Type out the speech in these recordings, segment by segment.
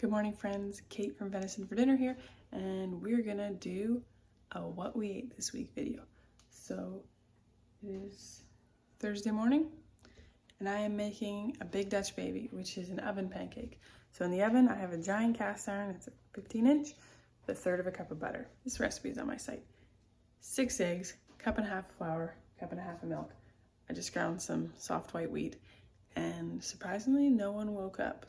Good morning, friends. Kate from Venison for dinner here, and we're gonna do a what we ate this week video. So it is Thursday morning, and I am making a big Dutch baby, which is an oven pancake. So in the oven, I have a giant cast iron. It's a 15-inch, with a third of a cup of butter. This recipe is on my site. 6 eggs, cup and a half of flour, cup and a half of milk. I just ground some soft white wheat, and surprisingly, no one woke up.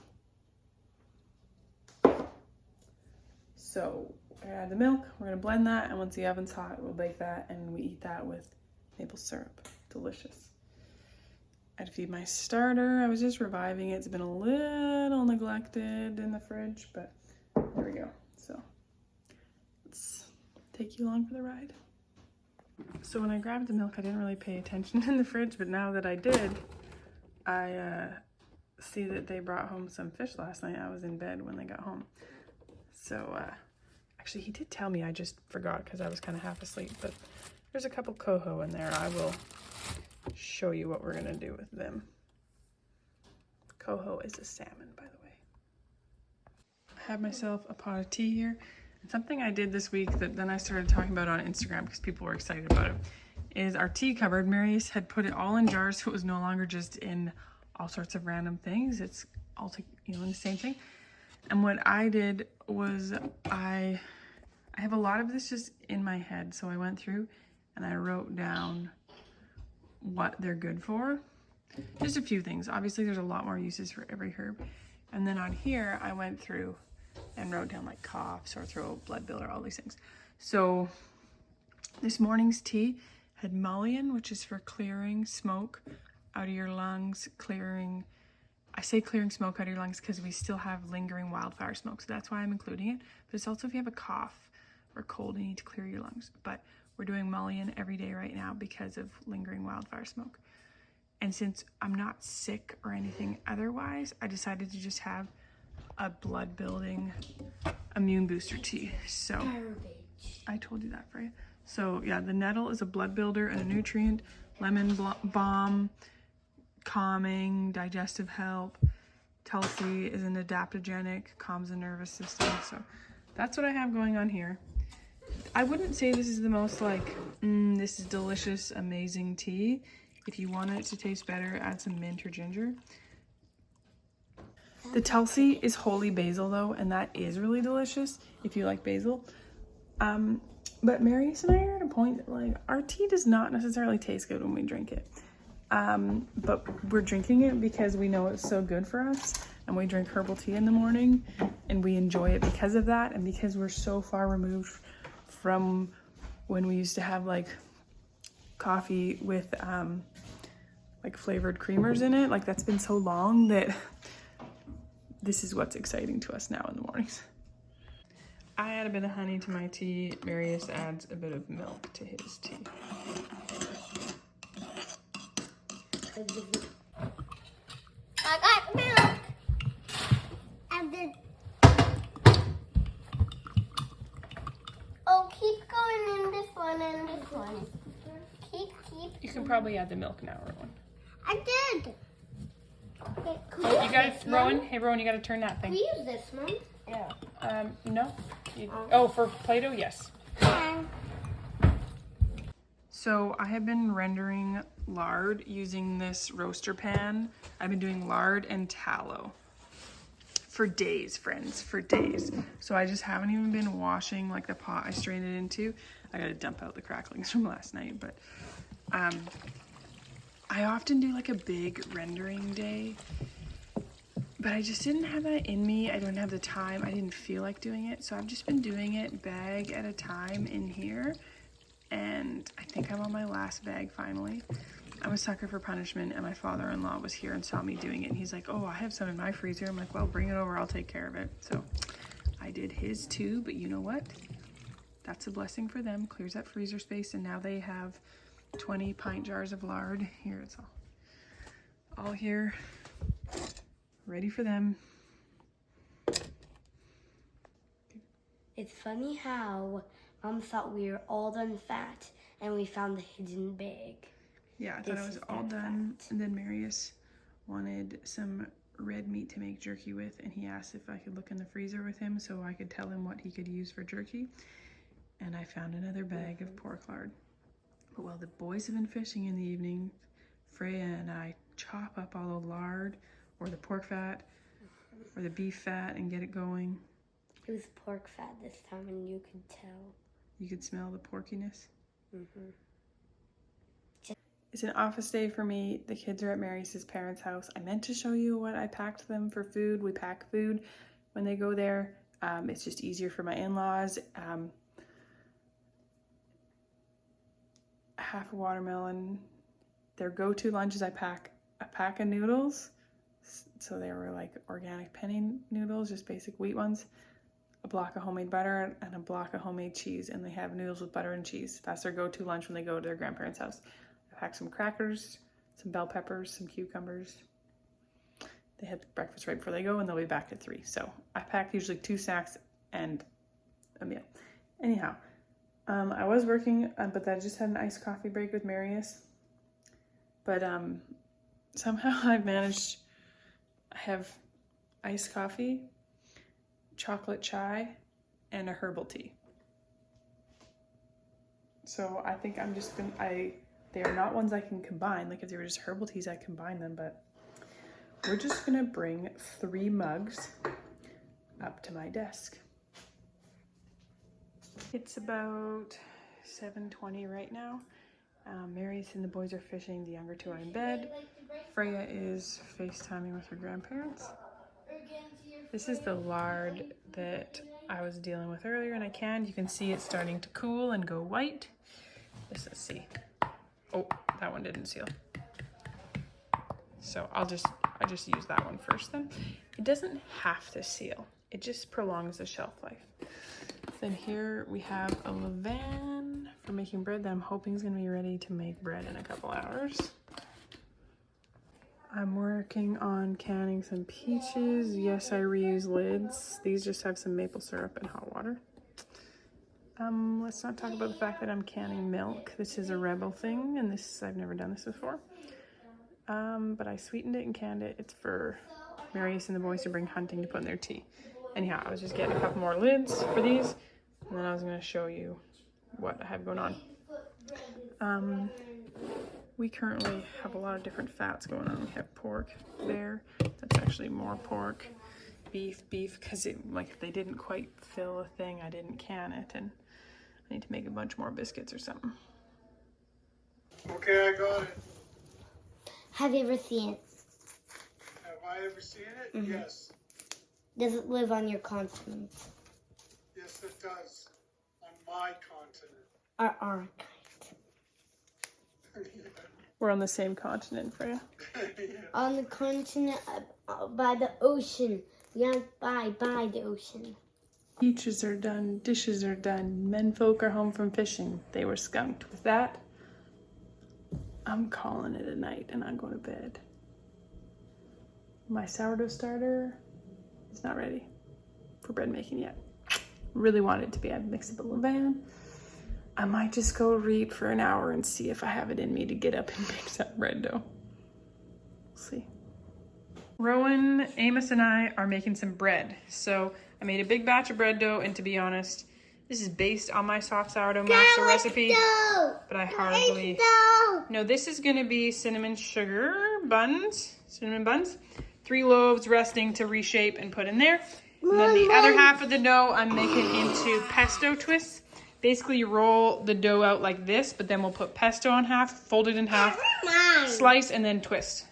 So I add the milk, we're gonna blend that, and once the oven's hot, we'll bake that, and we eat that with maple syrup. Delicious. I had to feed my starter. I was just reviving it. It's been a little neglected in the fridge, but there we go. So let's take you along for the ride. So when I grabbed the milk, I didn't really pay attention in the fridge, but now that I did, I see that they brought home some fish last night. I was in bed when they got home. So, actually he did tell me, I just forgot because I was kind of half asleep, but there's a couple coho in there. I will show you what we're gonna do with them. Coho is a salmon, by the way. I have myself a pot of tea here. And something I did this week that then I started talking about on Instagram because people were excited about it, is our tea cupboard. Marius had put it all in jars, so it was no longer just in all sorts of random things. It's all, in the same thing. And what I did was I have a lot of this just in my head. So I went through and I wrote down what they're good for. Just a few things. Obviously there's a lot more uses for every herb. And then on here, I went through and wrote down like cough, sore throat, blood builder, all these things. So this morning's tea had mullein, which is for clearing smoke out of your lungs, I say clearing smoke out of your lungs because we still have lingering wildfire smoke, so that's why I'm including it. But it's also if you have a cough or cold, you need to clear your lungs. But we're doing mullein every day right now because of lingering wildfire smoke. And since I'm not sick or anything otherwise, I decided to just have a blood building immune booster tea. So I told you that, Freya. So yeah, the nettle is a blood builder and a nutrient. Lemon balm, calming, digestive help. Tulsi is an adaptogenic, calms the nervous system. So that's what I have going on here. I wouldn't say this is the most like, this is delicious, amazing tea. If you want it to taste better, add some mint or ginger. The Tulsi is holy basil though, and that is really delicious if you like basil. But Marius and I are at a point that like our tea does not necessarily taste good when we drink it. But we're drinking it because we know it's so good for us, and we drink herbal tea in the morning and we enjoy it because of that, and because we're so far removed from when we used to have like coffee with like flavored creamers in it. Like that's been so long that this is what's exciting to us now in the mornings. I add a bit of honey to my tea. Marius adds a bit of milk to his tea. I got milk. And then, oh, keep going in this one and this one. Keep. You can probably add the milk now, Rowan. I did. Okay, Oh, you gotta, Rowan. Hey, Rowan, you gotta turn that thing. we use this one. Yeah. No. Oh, for Play-Doh, yes. So I have been rendering lard using this roaster pan. I've been doing lard and tallow for days, friends, for days. So I just haven't even been washing like the pot I strained it into. I gotta dump out the cracklings from last night, but I often do like a big rendering day, but I just didn't have that in me. I didn't have the time. I didn't feel like doing it. So I've just been doing it bag at a time in here. And I think I'm on my last bag finally. I'm a sucker for punishment, and my father-in-law was here and saw me doing it. And he's like, oh, I have some in my freezer. I'm like, well, bring it over. I'll take care of it. So I did his too, but you know what? That's a blessing for them. Clears up freezer space. And now they have 20 pint jars of lard. Here, it's all here, ready for them. It's funny how Mom thought we were all done fat, and we found the hidden bag. Yeah, I thought I was all done, and then Marius wanted some red meat to make jerky with, and he asked if I could look in the freezer with him so I could tell him what he could use for jerky. And I found another bag of pork lard. But while the boys have been fishing in the evening, Freya and I chop up all the lard or the pork fat or the beef fat and get it going. It was pork fat this time, and you could tell. You could smell the porkiness. Mm-hmm. It's an office day for me. The kids are at Marius's parents' house. I meant to show you what I packed them for food. We pack food when they go there. It's just easier for my in-laws. Half a watermelon. Their go-to lunches, I pack a pack of noodles. So they were like organic penny noodles, just basic wheat ones. A block of homemade butter and a block of homemade cheese. And they have noodles with butter and cheese. That's their go-to lunch when they go to their grandparents' house. Pack some crackers, some bell peppers, some cucumbers. They had breakfast right before they go, and they'll be back at 3. So I pack usually 2 snacks and a meal. Anyhow, I was working, but I just had an iced coffee break with Marius. But somehow I've managed, I have iced coffee, chocolate chai, and a herbal tea. So I think I'm just gonna, they are not ones I can combine. Like if they were just herbal teas, I'd combine them, but we're just gonna bring 3 mugs up to my desk. It's about 7:20 right now. Marius and the boys are fishing. The younger 2 are in bed. Freya is FaceTiming with her grandparents. This is the lard that I was dealing with earlier and I canned. You can see it's starting to cool and go white. Let's see. Oh, that one didn't seal. So I just use that one first then. It doesn't have to seal. It just prolongs the shelf life. Then here we have a levain for making bread that I'm hoping is gonna be ready to make bread in a couple hours. I'm working on canning some peaches. Yes, I reuse lids. These just have some maple syrup and hot water. Let's not talk about the fact that I'm canning milk. This is a Rebel thing, and I've never done this before. But I sweetened it and canned it. It's for Marius and the boys to bring hunting to put in their tea. Anyhow, I was just getting a couple more lids for these, and then I was gonna show you what I have going on. We currently have a lot of different fats going on. We have pork there. That's actually more pork. Beef, because if they didn't quite fill a thing, I didn't can it, and I need to make a bunch more biscuits or something. Okay, I got it. Have you ever seen it? Have I ever seen it? Mm-hmm. Yes. Does it live on your continent? Yes, it does. On my continent. Our kind. We're on the same continent, Freya. Yeah. On the continent by the ocean. We aren't by the ocean. Peaches are done, dishes are done, menfolk are home from fishing. They were skunked. With that, I'm calling it a night and I'm going to bed. My sourdough starter is not ready for bread making yet. Really want it to be. I'd mix up a levain. I might just go read for an hour and see if I have it in me to get up and mix up bread dough. We'll see. Rowan, Amos, and I are making some bread. So I made a big batch of bread dough, and to be honest, this is based on my soft sourdough master recipe, but I hardly... No, this is gonna be cinnamon buns. 3 loaves resting to reshape and put in there. And then the other half of the dough I'm making into pesto twists. Basically, you roll the dough out like this, but then we'll put pesto on half, fold it in half, slice, and then twist.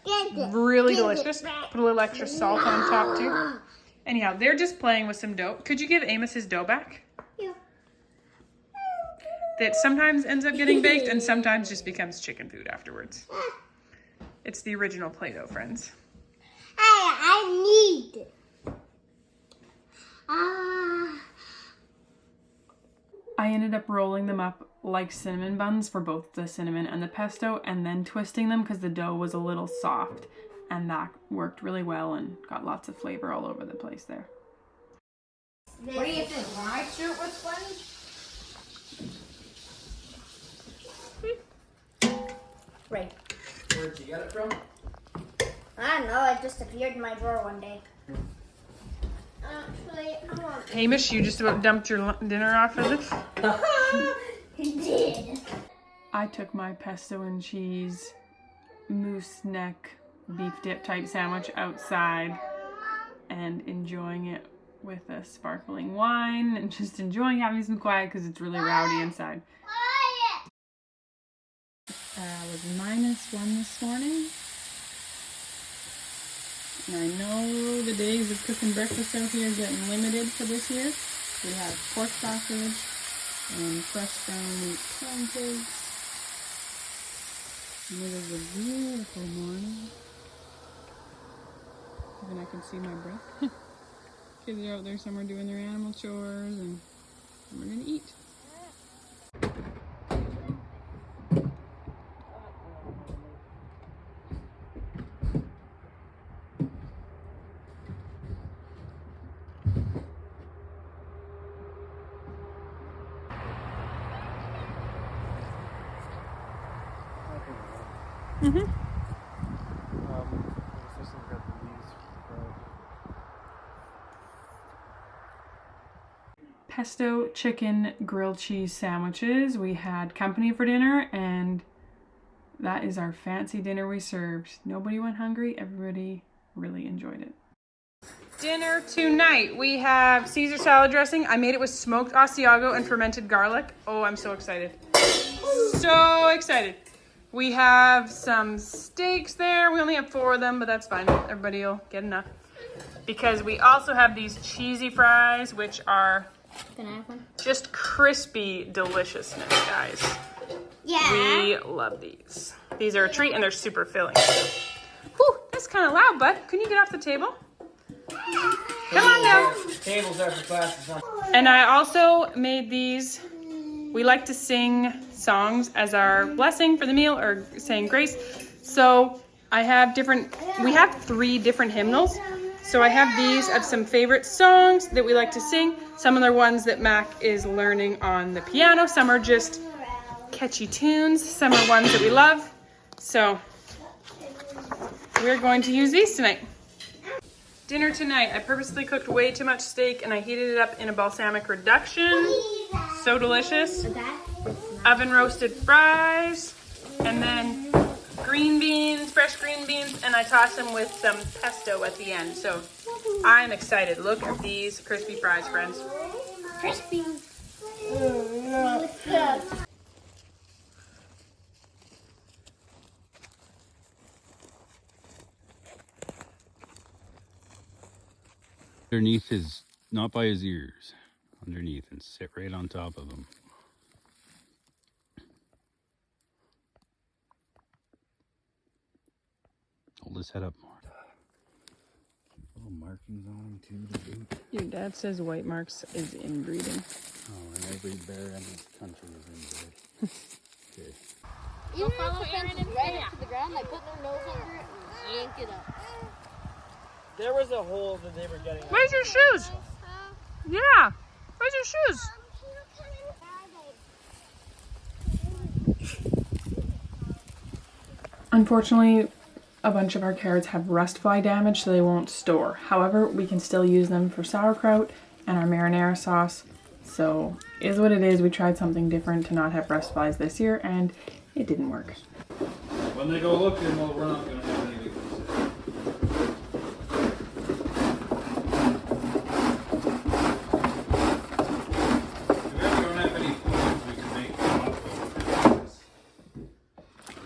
Really delicious. Put a little extra salt on top, too. Anyhow, they're just playing with some dough. Could you give Amos his dough back? Yeah. That sometimes ends up getting baked and sometimes just becomes chicken food afterwards. It's the original Play-Doh, friends. I need it. I ended up rolling them up like cinnamon buns for both the cinnamon and the pesto, and then twisting them because the dough was a little soft, and that worked really well and got lots of flavor all over the place there. What do you think? When I shoot with sponge? Right. Where'd you get it from? I don't know, it just appeared in my drawer one day. Actually, I want Hamish, you just about dumped your dinner off, is it? He did. I took my pesto and cheese moose neck beef dip type sandwich outside and enjoying it with a sparkling wine and just enjoying having some quiet because it's really rowdy inside. Was -1 this morning. And I know the days of cooking breakfast out here are getting limited for this year. We have pork sausage and fresh ground meat pancakes. And it is a beautiful morning. Even I can see my breath. Kids are out there somewhere doing their animal chores and we're gonna eat. Pesto chicken grilled cheese sandwiches. We had company for dinner and that is our fancy dinner we served. Nobody went hungry. Everybody really enjoyed it. Dinner tonight, we have Caesar salad dressing. I made it with smoked Asiago and fermented garlic. Oh, I'm so excited. So excited. We have some steaks there. We only have 4 of them, but that's fine. Everybody will get enough. Because we also have these cheesy fries, which are Can I have one? just crispy deliciousness, guys. Yeah. We love these. These are a treat and they're super filling. Whew, that's kind of loud, bud. Can you get off the table? Come on now. Tables after classes. And I also made these. We like to sing songs as our blessing for the meal or saying grace. So we have 3 different hymnals. So I have these of some favorite songs that we like to sing. Some of the ones that Mac is learning on the piano. Some are just catchy tunes. Some are ones that we love. So we're going to use these tonight. Dinner tonight. I purposely cooked way too much steak and I heated it up in a balsamic reduction. So delicious. Oven roasted fries. And then green beans, fresh green beans, and I toss them with some pesto at the end. So I'm excited. Look at these crispy fries, friends. Crispy. Underneath his, not by his ears, underneath, and sit right on top of him. Hold his head up more. Little markings on him too to boot. Your dad says white marks is inbreeding. Oh, and every bear in this country is inbred. Okay. Even if the fence is right up to the ground, like put their nose under it and yank it up. There was a hole that they were getting. Where's your shoes? Yeah. Where's your shoes? Unfortunately, a bunch of our carrots have rust fly damage, so they won't store. However, we can still use them for sauerkraut and our marinara sauce. So, is what it is. We tried something different to not have rust flies this year, and it didn't work. When they go looking, well, we're not going to have anything to say.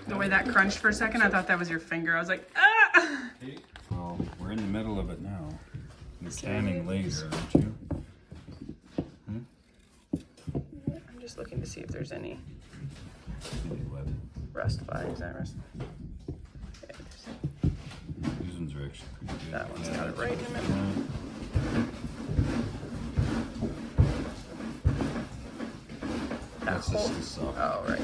The way that crunched for a second, I thought that was your finger. I was like, ah! Well, we're in the middle of it now. You're canning later, aren't you? I'm just looking to see if there's any rust fly. Is that rust? Yeah, These ones are actually pretty good. that one's got it right in the middle. That's just the soft. Oh, right.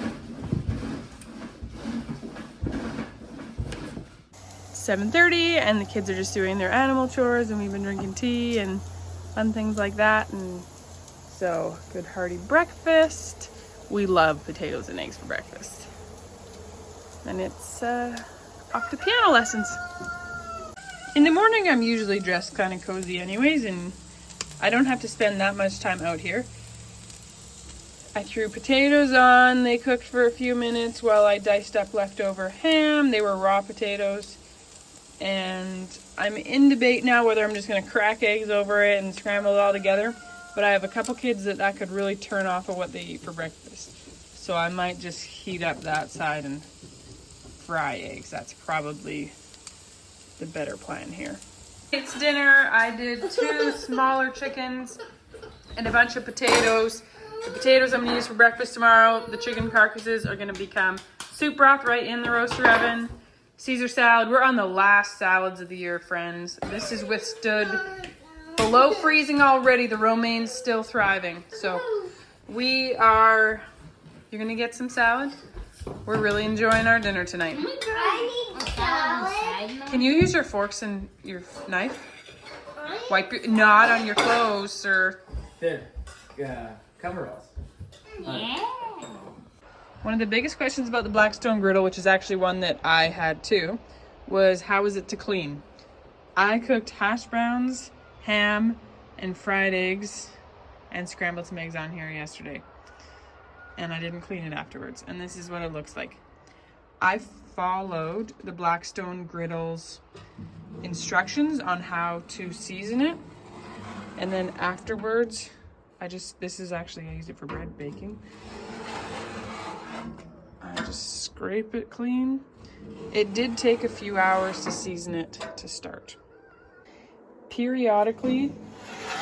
7:30 and the kids are just doing their animal chores and we've been drinking tea and fun things like that, and so good hearty breakfast. We love potatoes and eggs for breakfast. And it's off to piano lessons. In the morning, I'm usually dressed kind of cozy anyways, and I don't have to spend that much time out here. I threw potatoes on. They cooked for a few minutes while I diced up leftover ham. They were raw potatoes. And I'm in debate now whether I'm just going to crack eggs over it and scramble it all together. But I have a couple kids that could really turn off of what they eat for breakfast. So I might just heat up that side and fry eggs. That's probably the better plan here. It's dinner. I did 2 smaller chickens and a bunch of potatoes. The potatoes I'm going to use for breakfast tomorrow. The chicken carcasses are going to become soup broth right in the roaster oven. Caesar salad. We're on the last salads of the year, friends. This has withstood below freezing already. The romaine's still thriving. So you're going to get some salad. We're really enjoying our dinner tonight. I need salad. Can you use your forks and your knife? Not on your clothes, sir. There. Coveralls. One of the biggest questions about the Blackstone griddle, which is actually one that I had too, was how is it to clean? I cooked hash browns, ham, and fried eggs, and scrambled some eggs on here yesterday. And I didn't clean it afterwards. And this is what it looks like. I followed the Blackstone griddle's instructions on how to season it. And then afterwards, I used it for bread baking. I just scrape it clean. It did take a few hours to season it to start. Periodically,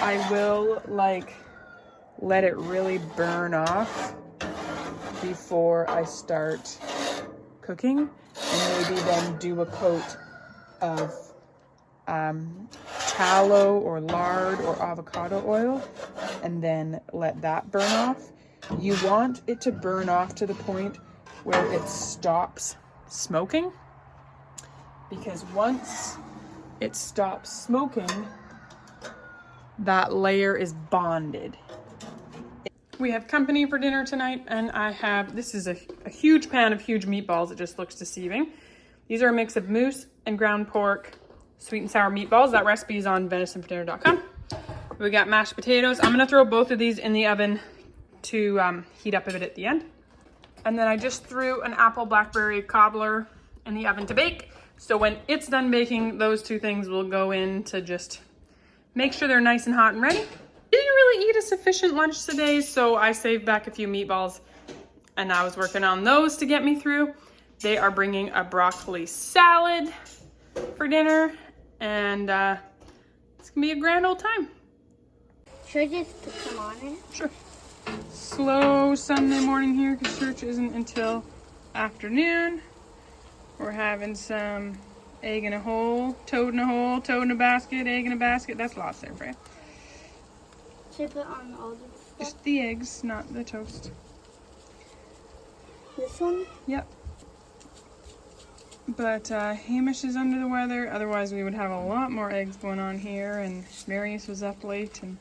I will let it really burn off before I start cooking, and maybe then do a coat of tallow or lard or avocado oil, and then let that burn off. You want it to burn off to the point where it stops smoking, because once it stops smoking, that layer is bonded. We have company for dinner tonight, and this is a huge pan of huge meatballs. It just looks deceiving. These are a mix of moose and ground pork, sweet and sour meatballs. That recipe is on venisonfordinner.com. We got mashed potatoes. I'm gonna throw both of these in the oven to heat up a bit at the end. And then I just threw an apple blackberry cobbler in the oven to bake. So when it's done baking, those 2 things will go in to just make sure they're nice and hot and ready. Didn't really eat a sufficient lunch today, so I saved back a few meatballs, and I was working on those to get me through. They are bringing a broccoli salad for dinner, and it's gonna be a grand old time. Should I just put some on it? Sure. Slow Sunday morning here because church isn't until afternoon. We're having some egg in a hole, toad in a hole, toad in a basket, egg in a basket. That's lost there, Freya. Should I put on all the stuff? Just the eggs, not the toast. This one? Yep. But Hamish is under the weather. Otherwise, we would have a lot more eggs going on here. And Marius was up late, and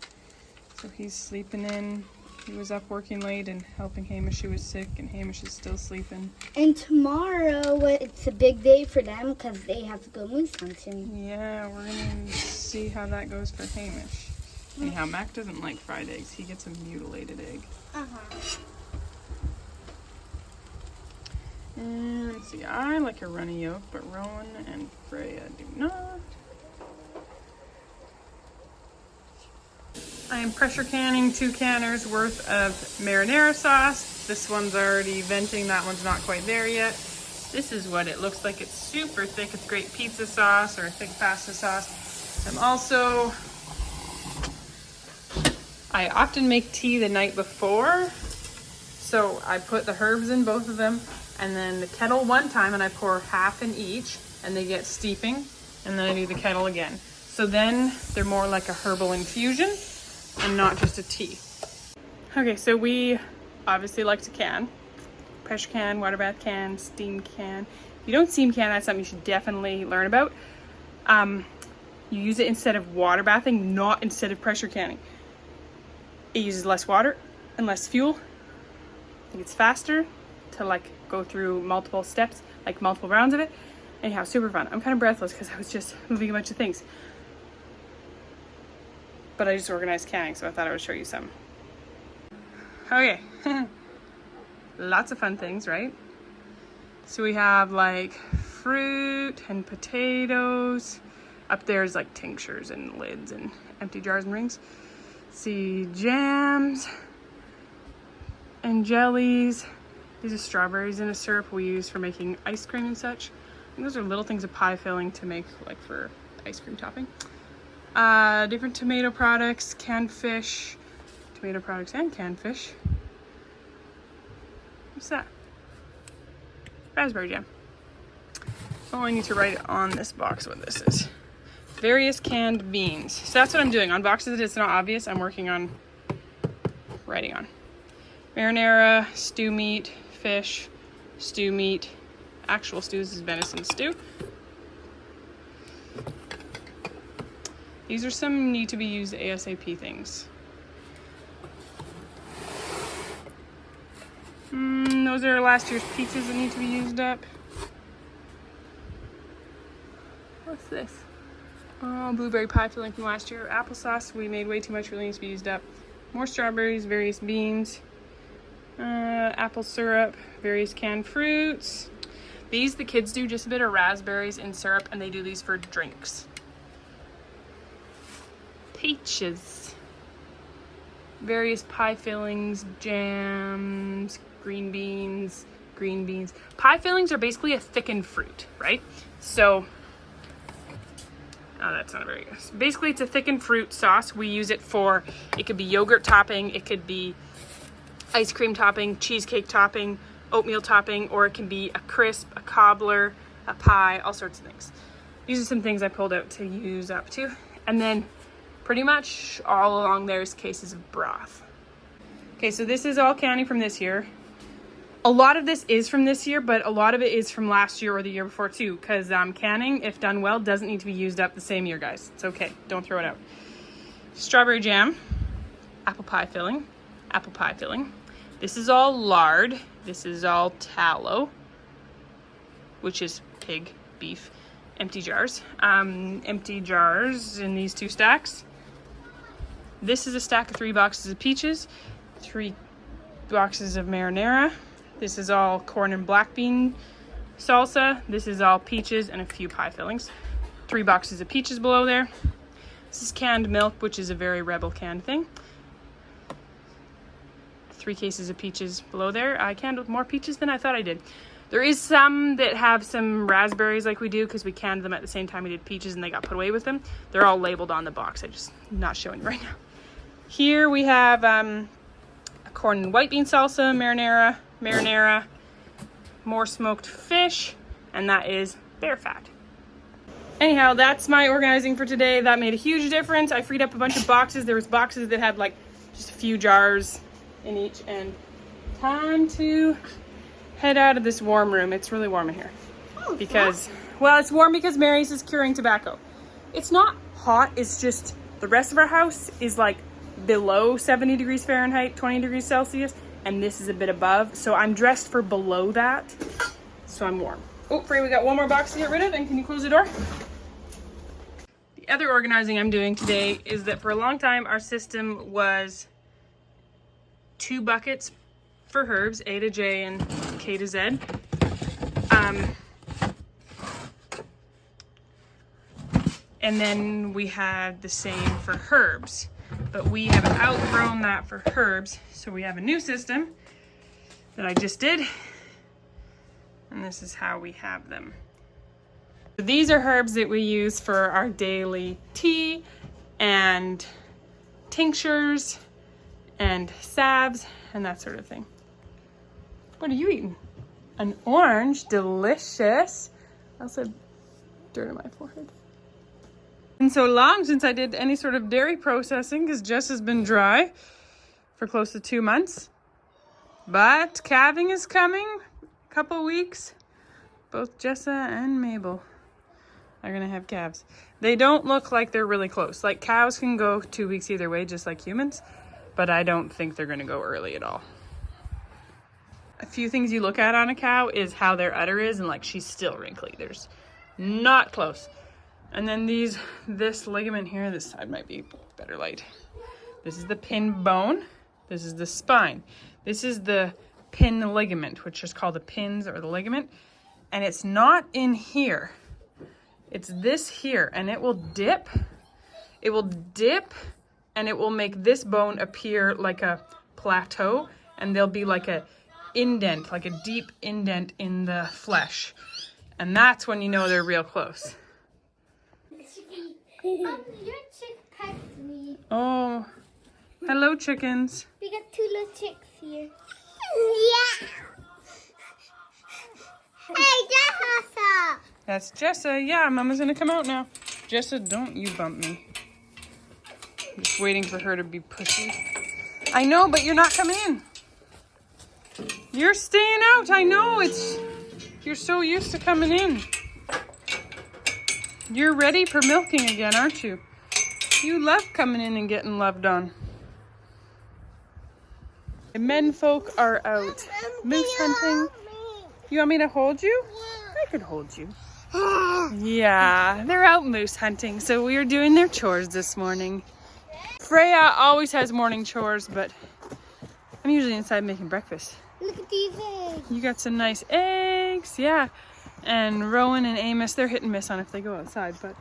so he's sleeping in. He was up working late and helping Hamish, who was sick, and Hamish is still sleeping. And tomorrow, it's a big day for them because they have to go moose hunting. Yeah, we're going to see how that goes for Hamish. Anyhow, Mac doesn't like fried eggs. He gets a mutilated egg. And let's see, I like a runny yolk, but Rowan and Freya do not. I am pressure canning 2 canners worth of marinara sauce. This one's already venting, that one's not quite there yet. This is what it looks like. It's super thick. It's great pizza sauce or thick pasta sauce. I often make tea the night before, so I put the herbs in, both of them, and then the kettle one time, and I pour half in each, and they get steeping, and then I do the kettle again. So then they're more like a herbal infusion and not just a tea. Okay, so we obviously like to can. Pressure can, water bath can, steam can. If you don't steam can, that's something you should definitely learn about. You use it instead of water bathing, not instead of pressure canning. It uses less water and less fuel. I think it's faster to go through multiple steps, multiple rounds of it. Anyhow, super fun. I'm kind of breathless because I was just moving a bunch of things. But I just organized canning, so I thought I would show you some. Okay. Lots of fun things, right? So we have like fruit and potatoes. Up there's like tinctures and lids and empty jars and rings. See, jams and jellies. These are strawberries in a syrup we use for making ice cream and such. And those are little things of pie filling to make like for ice cream topping. Different tomato products, canned fish, tomato products and canned fish. What's that? Raspberry jam. Oh, I need to write on this box what this is. Various canned beans. So that's what I'm doing. On boxes that it's not obvious, I'm working on writing on. Marinara, stew meat, fish, stew meat. Actual stews is venison stew. These are some need to be used ASAP things. Those are last year's pizzas that need to be used up. What's this? Oh, blueberry pie filling from last year. Applesauce, we made way too much, really needs to be used up. More strawberries, various beans. Apple syrup, various canned fruits. These, the kids do just a bit of raspberries in syrup, and they do these for drinks. Peaches. Various pie fillings, jams, green beans. Pie fillings are basically a thickened fruit, right? So, oh, that's not very good. Basically, it's a thickened fruit sauce. We use it for, it could be yogurt topping, it could be ice cream topping, cheesecake topping, oatmeal topping, or it can be a crisp, a cobbler, a pie, all sorts of things. These are some things I pulled out to use up too. And then pretty much all along there's cases of broth. Okay, so this is all canning from this year. A lot of this is from this year, but a lot of it is from last year or the year before too, because canning, if done well, doesn't need to be used up the same year, guys. It's okay, don't throw it out. Strawberry jam, apple pie filling. This is all lard. This is all tallow, which is pig, beef. Empty jars. Empty jars in these 2 stacks. This is a stack of 3 boxes of peaches, 3 boxes of marinara. This is all corn and black bean salsa. This is all peaches and a few pie fillings. 3 boxes of peaches below there. This is canned milk, which is a very Rebel canned thing. 3 cases of peaches below there. I canned with more peaches than I thought I did. There is some that have some raspberries like we do because we canned them at the same time we did peaches and they got put away with them. They're all labeled on the box. I'm just not showing you right now. Here we have a corn and white bean salsa, marinara, more smoked fish, and that is bear fat. Anyhow, that's my organizing for today. That made a huge difference. I freed up a bunch of boxes. There was boxes that had like just a few jars in each, and time to head out of this warm room. It's really warm in here. Because, well, it's warm because Marius is curing tobacco. It's not hot, it's just the rest of our house is like below 70 degrees Fahrenheit, 20 degrees Celsius, and this is a bit above. So I'm dressed for below that, so I'm warm. Oh, Frey, we got one more box to get rid of, and can you close the door? The other organizing I'm doing today is that for a long time, our system was 2 buckets for herbs, A to J and K to Z. And then we had the same for herbs, but we have outgrown that for herbs. So we have a new system that I just did, and this is how we have them. These are herbs that we use for our daily tea and tinctures and salves and that sort of thing. What are you eating? An orange, delicious. I also have dirt on my forehead. It's been so long since I did any sort of dairy processing because Jess has been dry for close to 2 months. But calving is coming, a couple weeks. Both Jessa and Mabel are gonna have calves. They don't look like they're really close. Like cows can go 2 weeks either way, just like humans, but I don't think they're gonna go early at all. A few things you look at on a cow is how their udder is, and like she's still wrinkly. There's Not close. And then this ligament here, this side might be better light. This is the pin bone. This is the spine. This is the pin ligament, which is called the pins or the ligament. And it's not in here. It's this here, and it will dip. It will dip, and it will make this bone appear like a plateau, and there'll be like a indent, like a deep indent in the flesh. And that's when you know they're real close. Your chick pecked me. Oh, hello chickens. We got 2 little chicks here. Yeah. Hey, Jessa. That's Jessa. Yeah, Mama's gonna come out now. Jessa, don't you bump me. I'm just waiting for her to be pushy. I know, but you're not coming in. You're staying out. I know. You're so used to coming in. You're ready for milking again, aren't you? You love coming in and getting loved on. The men folk are out moose hunting. You want me to hold you? I could hold you. Yeah, they're out moose hunting, so we are doing their chores this morning. Freya always has morning chores, but I'm usually inside making breakfast. Look at these eggs. You got some nice eggs, yeah. And Rowan and Amos, they're hit and miss on if they go outside, but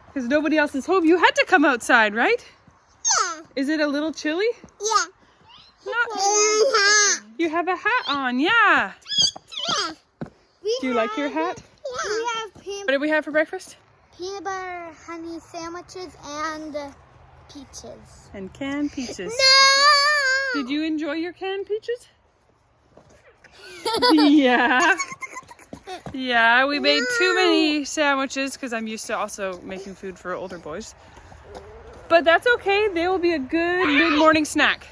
because nobody else is home, you had to come outside, right? Yeah. Is it a little chilly? Yeah. You have a hat on, yeah. Yeah. Do you like your hat? Yeah. We have What did we have for breakfast? peanut butter honey sandwiches and peaches. And canned peaches. No! Did you enjoy your canned peaches? Yeah. Yeah, we made too many sandwiches because I'm used to also making food for older boys. But that's okay. They will be a good mid-morning snack.